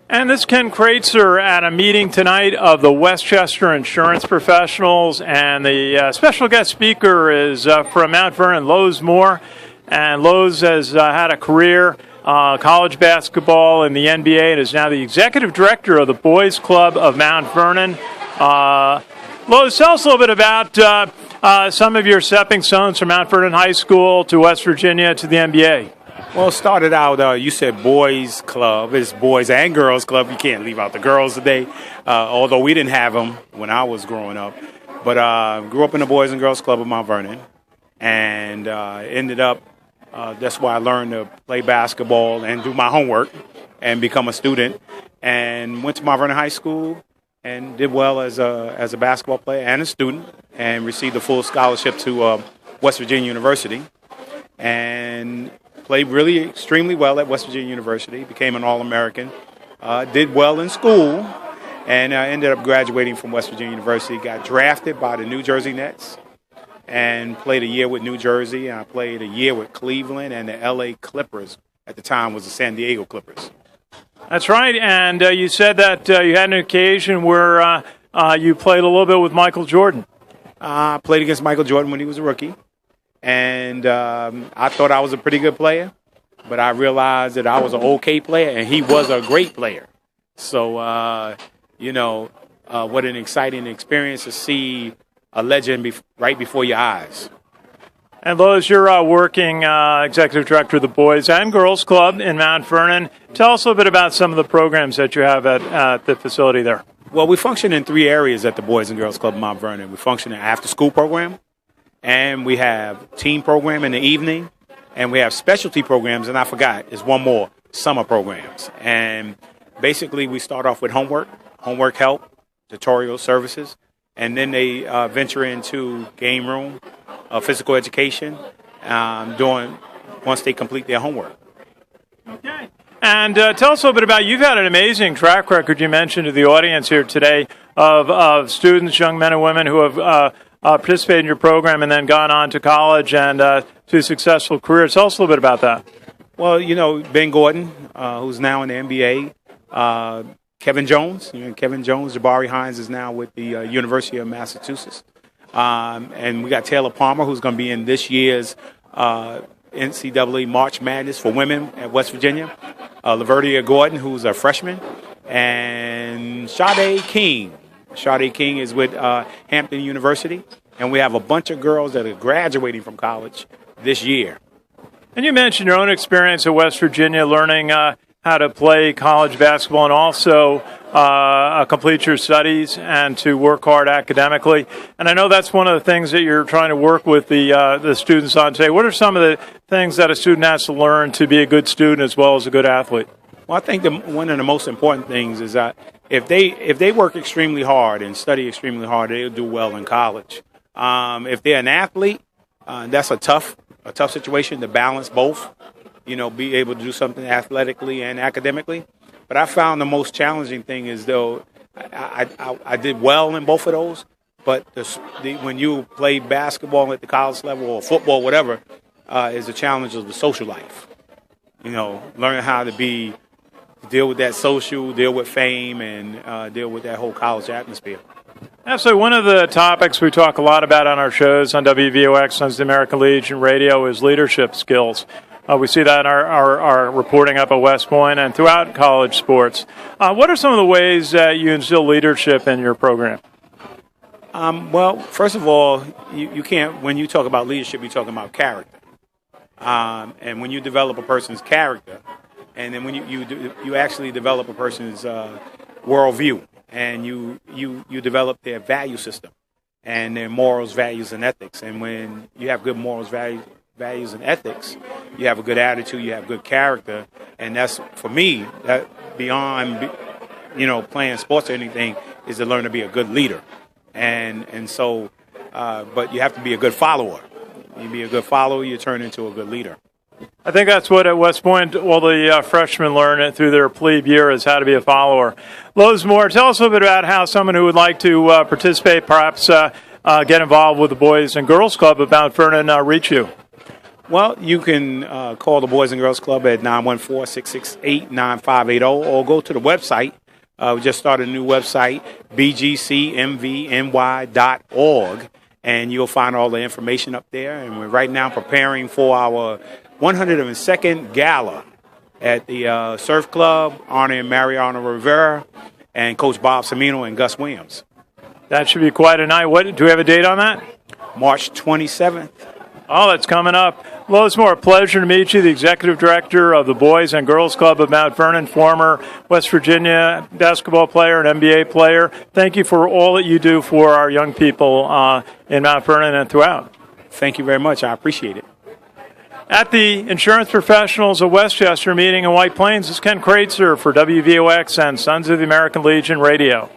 And this is Ken Kraetzer at a meeting tonight of the Westchester Insurance Professionals, and the special guest speaker is from Mount Vernon, Lowe's Moore. And Lowe's has had a career, college basketball in the NBA, and is now the executive director of the Boys Club of Mount Vernon. Lowe's, tell us a little bit about some of your stepping stones from Mount Vernon High School to West Virginia to the NBA. Well, it started out, you said boys club. It's boys and girls club. You can't leave out the girls today, although we didn't have them when I was growing up. But grew up in the Boys and Girls Club of Mount Vernon, and ended up, that's why I learned to play basketball and do my homework and become a student, and went to Mount Vernon High School and did well as a basketball player and a student, and received a full scholarship to West Virginia University, and played really extremely well at West Virginia University, became an All-American, did well in school, and ended up graduating from West Virginia University, got drafted by the New Jersey Nets, and played a year with New Jersey, and I played a year with Cleveland and the L.A. Clippers. At the time was the San Diego Clippers. That's right, and you said that you had an occasion where you played a little bit with Michael Jordan. I played against Michael Jordan when he was a rookie. And I thought I was a pretty good player, but I realized that I was an okay player, and he was a great player. So, what an exciting experience to see a legend right before your eyes. And Lowe's, you're working executive director of the Boys and Girls Club in Mount Vernon. Tell us a little bit about some of the programs that you have at the facility there. Well, we function in three areas at the Boys and Girls Club of Mount Vernon. We function in after-school program, and we have team program in the evening, and we have specialty programs, and I forgot, there's one more, summer programs. And basically we start off with homework help, tutorial services, and then they venture into game room, physical education, once they complete their homework. Okay. And tell us a little bit about, you've had an amazing track record, you mentioned to the audience here today, of students, young men and women who have participated in your program and then gone on to college and to successful careers. Tell us a little bit about that. Well, Ben Gordon, who's now in the NBA, Kevin Jones, Jabari Hines is now with the University of Massachusetts. And we got Taylor Palmer, who's going to be in this year's NCAA March Madness for women at West Virginia. Lavertia Gordon, who's a freshman, and Sade King. Sade King is with Hampton University, and we have a bunch of girls that are graduating from college this year. And you mentioned your own experience at West Virginia, learning how to play college basketball and also complete your studies and to work hard academically. And I know that's one of the things that you're trying to work with the students on today. What are some of the things that a student has to learn to be a good student as well as a good athlete? Well, I think one of the most important things is that if they work extremely hard and study extremely hard, they'll do well in college. If they're an athlete, that's a tough situation to balance both. Be able to do something athletically and academically. But I found the most challenging thing is, though, I did well in both of those. But when you play basketball at the college level or football, whatever, is the challenge of the social life. Learning how to deal with that social, deal with fame, and deal with that whole college atmosphere. Absolutely. One of the topics we talk a lot about on our shows on WVOX, on the American Legion Radio, is leadership skills. We see that in our reporting up at West Point and throughout college sports. What are some of the ways that you instill leadership in your program? Well, first of all, you can't, when you talk about leadership, you're talking about character. And when you develop a person's character, and then when you actually develop a person's worldview, and you develop their value system and their morals, values, and ethics. And when you have good morals, values, and ethics, you have a good attitude, you have good character, and that's, for me, that beyond playing sports or anything, is to learn to be a good leader. And so, but you have to be a good follower. You be a good follower, you turn into a good leader. I think that's what at West Point all the freshmen learn through their plebe year, is how to be a follower. Lowe's Moore, tell us a little bit about how someone who would like to participate, perhaps get involved with the Boys and Girls Club of Mount Vernon, reach you. Well, you can call the Boys and Girls Club at 914-668-9580 or go to the website. We just started a new website, bgcmvny.org, and you'll find all the information up there. And we're right now preparing for our 102nd Gala at the Surf Club, Arne and Mariana Rivera, and Coach Bob Semino and Gus Williams. That should be quite a night. Do we have a date on that? March 27th. Oh, that's coming up. Lozmore, a pleasure to meet you, the Executive Director of the Boys and Girls Club of Mount Vernon, former West Virginia basketball player and NBA player. Thank you for all that you do for our young people in Mount Vernon and throughout. Thank you very much. I appreciate it. At the Insurance Professionals of Westchester meeting in White Plains is Ken Kraetzer for WVOX and Sons of the American Legion Radio.